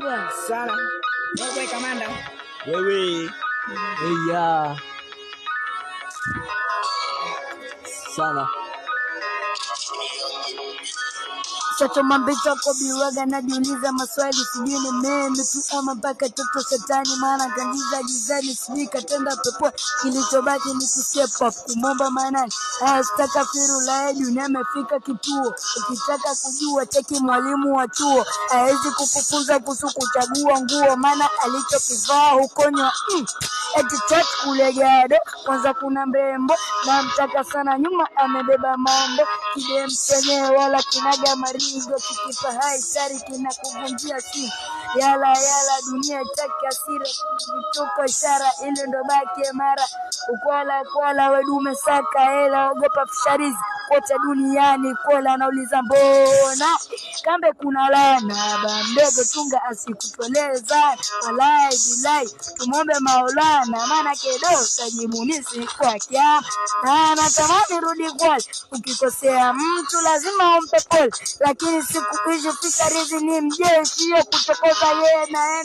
Sana. Wewe kamanda. Wewe. Iya. Sana. Chacho mambita kwa biwaga najiuliza maswali sijui ni meme tu ama mpaka toto shetani maana kangiza gizani sijui katenda pepo kilichobaki ni kusepa kumomba manani sitaka firu la dunia imefika kituo ukitaka kujua cheki mwalimu wa chuo hawezi kukufunza kuhusu kuchagua nguo maana alichokivaa hukonyo eti chat kule gado kwanza kuna mbembo na mtaka sana nyuma amebeba mambo kide msenye wala kinaga marigo kikipa hai sari kinakuvunjia simu yala dunia itaki asira vituko ishara ili ndo baki mara ukola wedume saka hela ogopa fisharizi kote duniani kola nauliza mbona kambe kuna lana ba mdogo tunga asikutoleza walai bilai tumombe maulana maana kedo tajimunisi kwa kia na natamani rudi kwali ukikosea mtu lazima umpe pole lakini siku hizi fikarizi ni mjeshi kutokoza yeye na